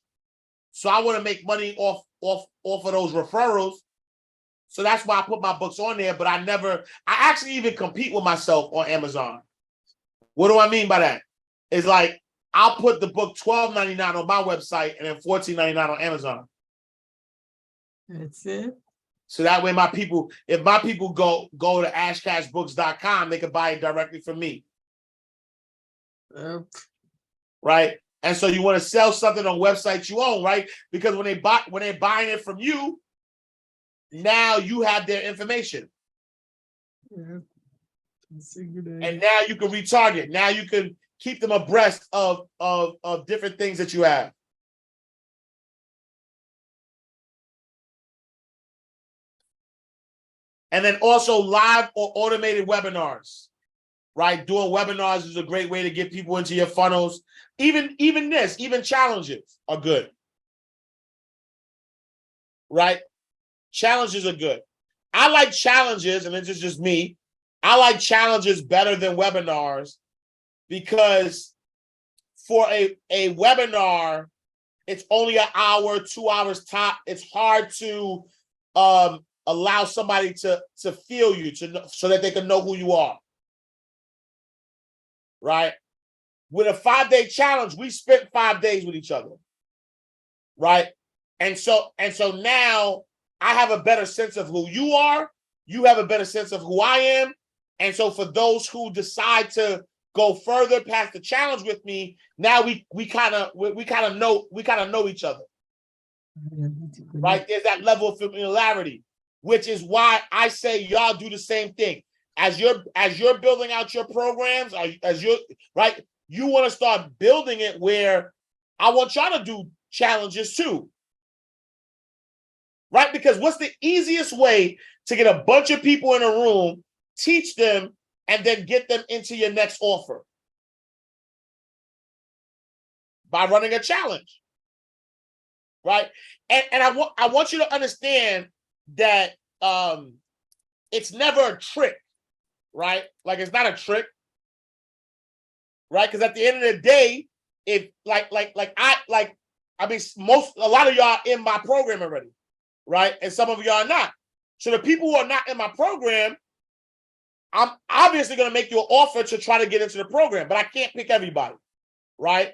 So I want to make money off of those referrals. So that's why I put my books on there, but I actually even compete with myself on Amazon. What do I mean by that? It's like, I'll put the book $12.99 on my website and then $14.99 on Amazon. That's it. So that way if my people go to ashcashbooks.com, they can buy it directly from me. Right? And so you want to sell something on websites you own, right? Because when they're buying it from you, now you have their information. Yeah. That's a good idea. And now you can retarget. Now you can keep them abreast of different things that you have. And then also live or automated webinars, right? Doing webinars is a great way to get people into your funnels. Even challenges are good, right? Challenges are good. I like challenges, and this is just me. I like challenges better than webinars, because for a webinar, it's only an hour, 2 hours top. It's hard to allow somebody to feel you, so that they can know who you are, right? With a 5-day challenge, we spent 5 days with each other, right? And so now I have a better sense of who you are. You have a better sense of who I am. And so for those who decide to go further past the challenge with me, now we kind of know each other, right? There's that level of familiarity, which is why I say y'all do the same thing. As you're building out your programs, right, you want to start building it where I want y'all to do challenges too, right? Because what's the easiest way to get a bunch of people in a room, teach them, and then get them into your next offer? By running a challenge, right? And I want you to understand that it's never a trick, right? Like, it's not a trick, right? Because at the end of the day, if a lot of y'all in my program already, right? And some of y'all are not. So the people who are not in my program, I'm obviously going to make you an offer to try to get into the program, but I can't pick everybody, right?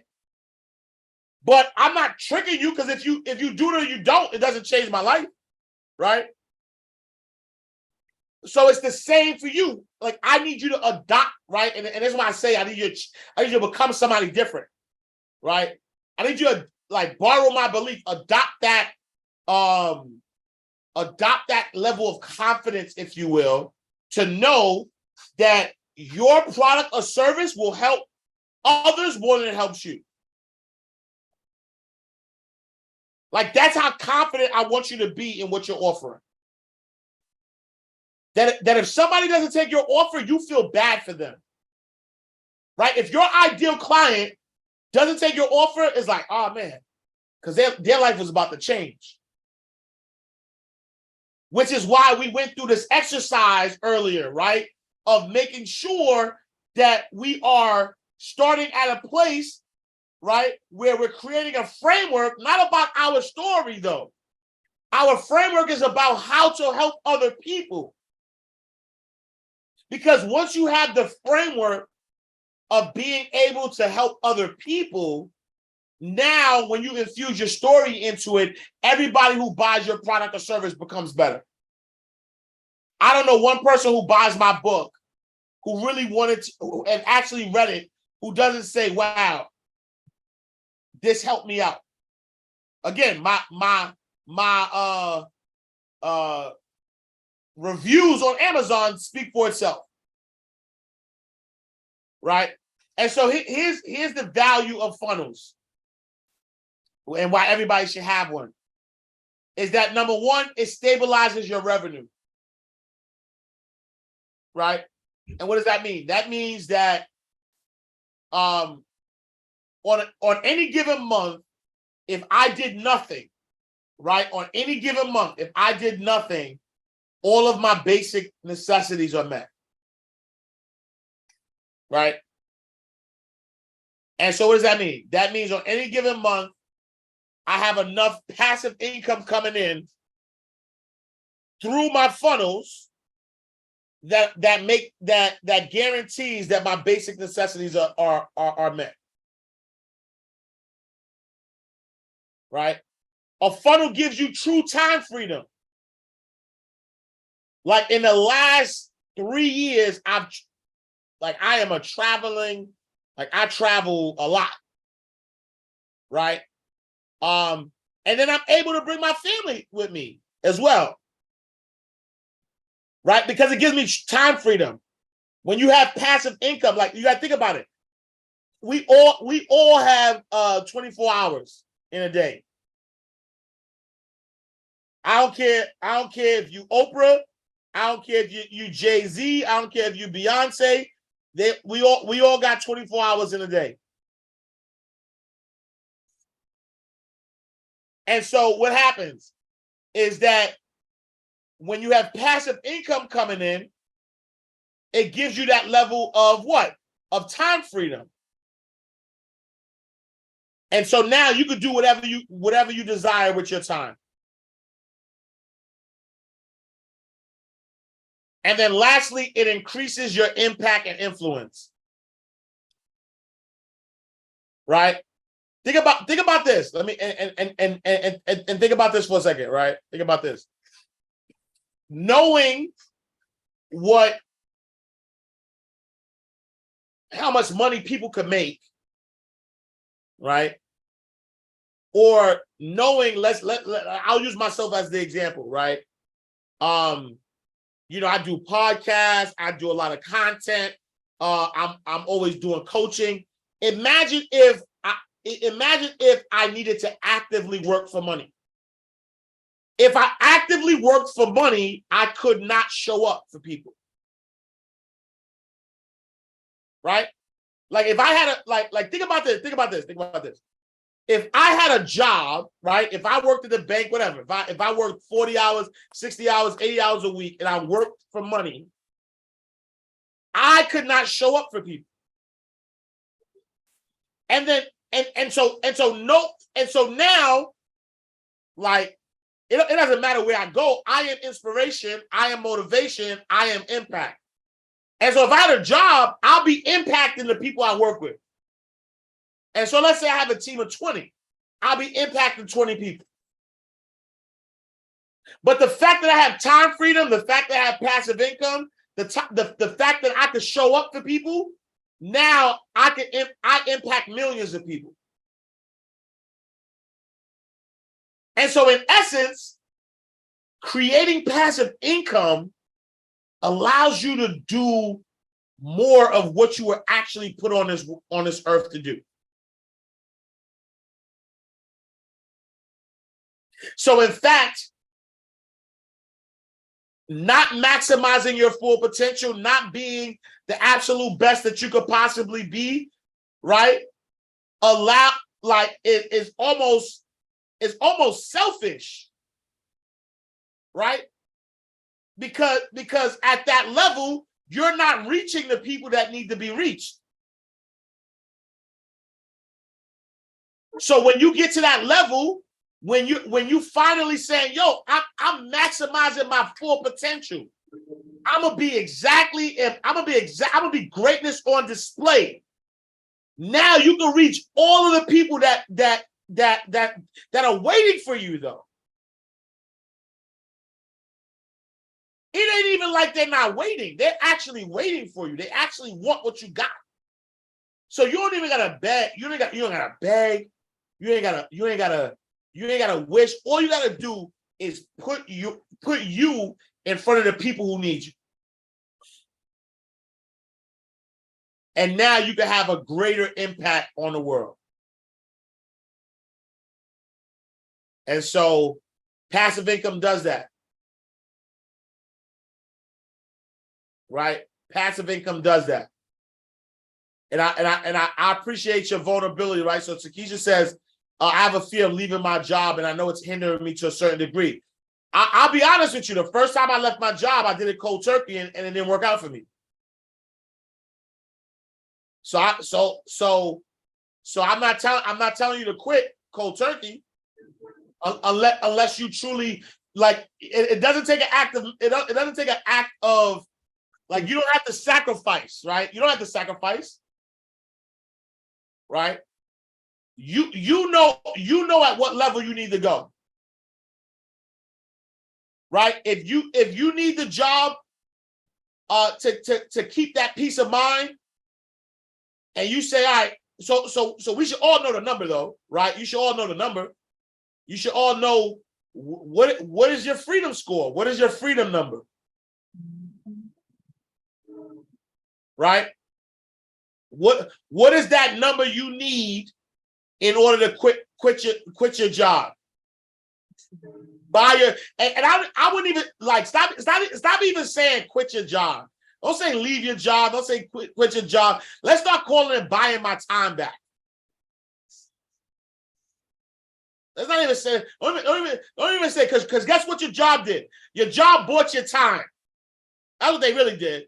But I'm not tricking you, because if you do it or you don't, it doesn't change my life, right? So it's the same for you. Like, I need you to adopt, right? And that's why I say I need you to become somebody different, right? I need you to like borrow my belief, adopt that level of confidence, if you will, to know that your product or service will help others more than it helps you. Like, that's how confident I want you to be in what you're offering. That if somebody doesn't take your offer, you feel bad for them, right? If your ideal client doesn't take your offer, it's like, oh man, because their life was about to change. Which is why we went through this exercise earlier, right? Of making sure that we are starting at a place, right, where we're creating a framework, not about our story though. Our framework is about how to help other people. Because once you have the framework of being able to help other people, now when you infuse your story into it, everybody who buys your product or service becomes better. I don't know one person who buys my book who really wanted to and actually read it, who doesn't say, wow, this helped me out. Again, my reviews on Amazon speak for itself. Right? And so here's the value of funnels and why everybody should have one. Is that number one, it stabilizes your revenue. Right? And what does that mean? That means that on any given month, if I did nothing, right? On any given month, if I did nothing, all of my basic necessities are met. Right? And so what does that mean? That means on any given month, I have enough passive income coming in through my funnels that guarantees that my basic necessities are met. Right? A funnel gives you true time freedom. Like in the last 3 years, I travel a lot. Right? And then I'm able to bring my family with me as well. Right? Because it gives me time freedom. When you have passive income, like you got to think about it. We all have 24 hours in a day. I don't care if you Oprah, I don't care if you Jay-Z, I don't care if you Beyonce. We all got 24 hours in a day. And so what happens is that when you have passive income coming in, it gives you that level of what? Of time freedom. And so now you can do whatever you desire with your time. And then lastly, it increases your impact and influence. Right? Think about this. Let me and think about this for a second, right? Think about this. Knowing how much money people could make, right? Or knowing, I'll use myself as the example, right? I do podcasts, I do a lot of content. I'm always doing coaching. Imagine if I needed to actively work for money. If I actively worked for money, I could not show up for people. Right? Like if I had think about this. If I had a job, right? If I worked at the bank, whatever, if I worked 40 hours, 60 hours, 80 hours a week, and I worked for money, I could not show up for people. And then so now, like, it doesn't matter where I go. I am inspiration. I am motivation. I am impact. And so if I had a job, I'll be impacting the people I work with. And so let's say I have a team of 20. I'll be impacting 20 people. But the fact that I have time freedom, the fact that I have passive income, the fact that I can show up for people, now I impact millions of people. And so in essence, creating passive income allows you to do more of what you were actually put on this earth to do. So in fact, not maximizing your full potential, not being the absolute best that you could possibly be, right? It's almost selfish, right? Because at that level, you're not reaching the people that need to be reached. So when you get to that level, when you finally saying, yo, I'm maximizing my full potential, I'm gonna be greatness on display. Now you can reach all of the people that are waiting for you, though. It ain't even like they're not waiting. They're actually waiting for you. They actually want what you got. So you don't even gotta beg. You don't gotta beg. You ain't gotta wish. All you gotta do is put you in front of the people who need you. And now you can have a greater impact on the world. And so passive income does that. Right? Passive income does that. And I appreciate your vulnerability, right? So Takesha says, I have a fear of leaving my job, and I know it's hindering me to a certain degree. I'll be honest with you. The first time I left my job, I did it cold turkey, and it didn't work out for me. So I'm not telling you to quit cold turkey, unless you truly like. It doesn't take an act of. It doesn't take an act of. Like, you don't have to sacrifice, right? You don't have to sacrifice, right? You know at what level you need to go, right? If you need the job to keep that peace of mind, and you say, all right, so we should all know the number, though, right? You should all know the number. You should all know what is your freedom score? What is your freedom number? Right? What is that number you need in order to quit your job? Buy your and I wouldn't even like stop even saying quit your job. Don't say leave your job. Don't say quit your job. Let's start calling it buying my time back. Let's not even say don't even say because guess what your job did? Your job bought your time. That's what they really did.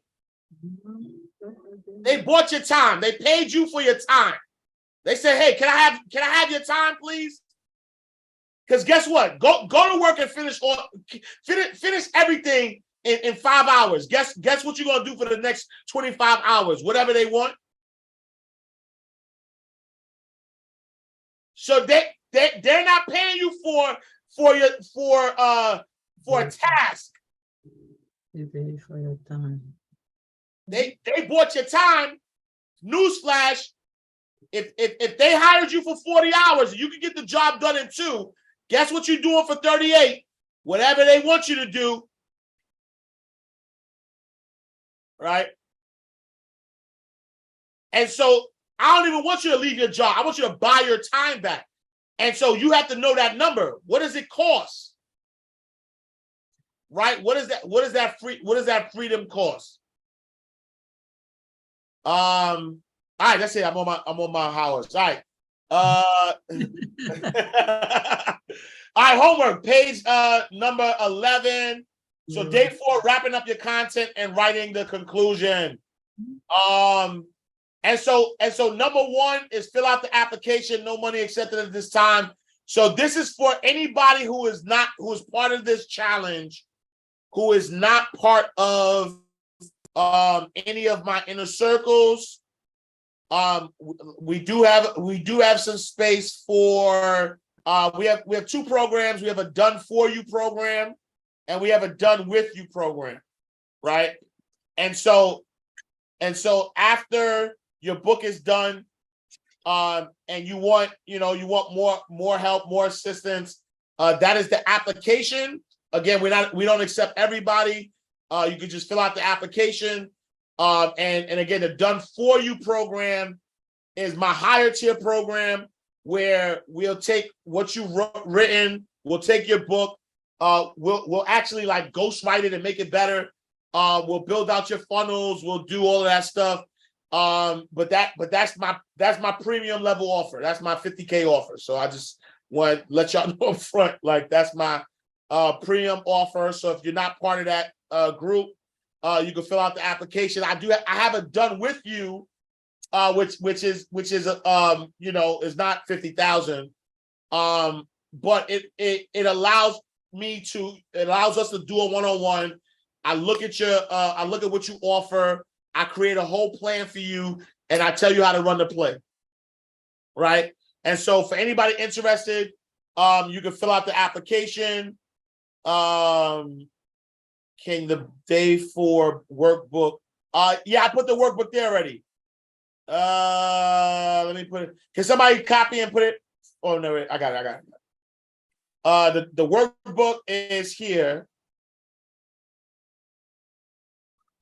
They bought your time. They paid you for your time. They said, "Hey, can I have your time, please?" Because guess what? Go to work and finish everything in 5 hours. Guess what you're gonna do for the next 25 hours? Whatever they want. So they're not paying you for a task. They pay for your time. They bought your time. Newsflash, if they hired you for 40 hours, you can get the job done in 2. Guess what you're doing for 38? Whatever they want you to do. Right? And so I don't even want you to leave your job. I want you to buy your time back. And so you have to know that number. What does it cost? Right? What is that freedom cost? All right, that's it. I'm on my hours. All right. All right, homework, page number 11. So day 4, wrapping up your content and writing the conclusion. And so number 1 is fill out the application, no money accepted at this time. So this is for anybody who is part of this challenge, who is not part of any of my inner circles. We do have some space for we have 2 programs. We have a done for you program, and we have a done with you program, right? And so after your book is done, and you want more help, more assistance, that is the application. Again, we don't accept everybody. You can just fill out the application. And again, the done for you program is my higher tier program, where we'll take what you've written, we'll take your book, we'll actually like ghostwrite it and make it better. We'll build out your funnels, we'll do all of that stuff. But that's my premium level offer. That's my 50K offer. So I just want to let y'all know up front, like that's my premium offer. So if you're not part of that group, you can fill out the application. I have a done with you, which is is not 50,000, but it allows us to do a one-on-one. I look at what you offer. I create a whole plan for you, and I tell you how to run the play, right? And so for anybody interested, you can fill out the application. Can the day 4 workbook? Yeah, I put the workbook there already. Let me put it. Can somebody copy and put it? Oh no, I got it. The workbook is here.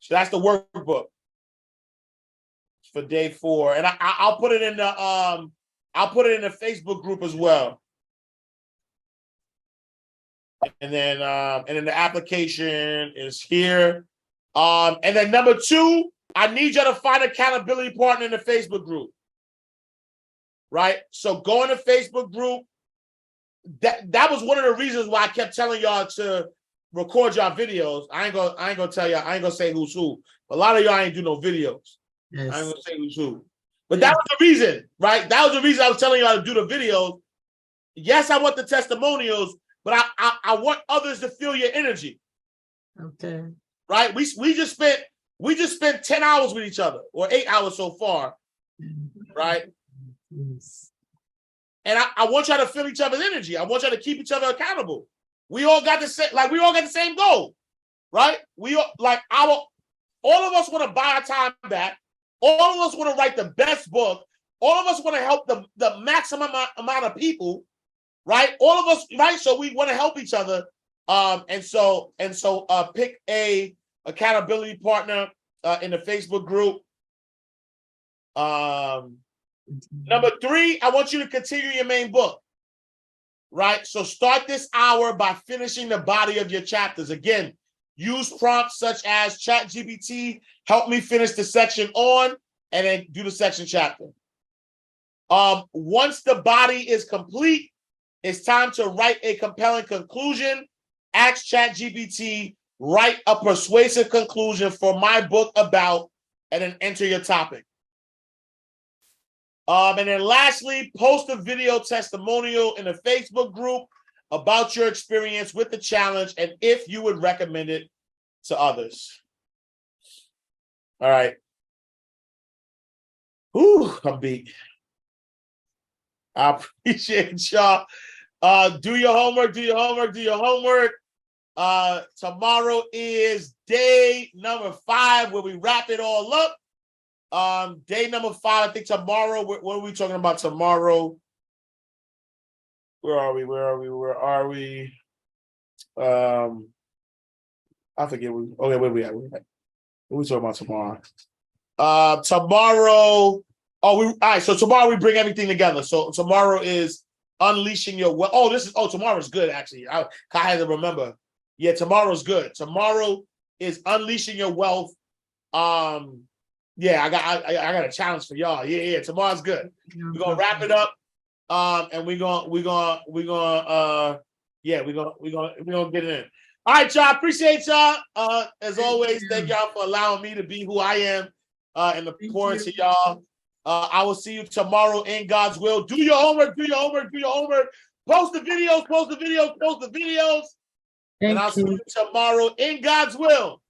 So that's the workbook for day 4, and I'll put it in the Facebook group as well. And then the application is here. And then number 2, I need you to find an accountability partner in the Facebook group. Right? So go in the Facebook group. That was one of the reasons why I kept telling y'all to record y'all videos. I ain't gonna tell y'all, I ain't gonna say who's who. But a lot of y'all ain't do no videos. Yes. I ain't gonna say who's who. But that was the reason, right? That was the reason I was telling y'all to do the videos. Yes, I want the testimonials, but I want others to feel your energy. Okay. Right? We just spent 10 hours with each other, or 8 hours so far. Right? Yes. And I want y'all to feel each other's energy. I want y'all to keep each other accountable. We all got the same goal, right? All of us want to buy our time back. All of us want to write the best book. All of us want to help the maximum amount of people, right? All of us, right? So we want to help each other. And so pick a accountability partner in the Facebook group. Number 3, I want you to continue your main book, right? So start this hour by finishing the body of your chapters. Again, use prompts such as ChatGPT, help me finish the section on, and then do the section chapter. Once the body is complete, it's time to write a compelling conclusion. Ask ChatGPT, write a persuasive conclusion for my book about, and then enter your topic. And then lastly, post a video testimonial in the Facebook group about your experience with the challenge and if you would recommend it to others. All right. Ooh, I'm beat. I appreciate y'all. Do your homework. Tomorrow is day number 5 where we wrap it all up. Day number 5, I think tomorrow, what are we talking about tomorrow? Where are we? I forget. Okay, where we at? What are we talking about tomorrow? Tomorrow, all right, so tomorrow we bring everything together. So tomorrow is unleashing your wealth. Tomorrow's good, actually. I had to remember. Yeah, tomorrow's good. Tomorrow is unleashing your wealth. Yeah, I got a challenge for y'all. Yeah, tomorrow's good. We're gonna wrap it up. And we're gonna get it in. All right, y'all. Appreciate y'all. As always, thank y'all for allowing me to be who I am and the pouring to y'all. I will see you tomorrow in God's will. Do your homework. Post the videos. And I'll see you tomorrow in God's will.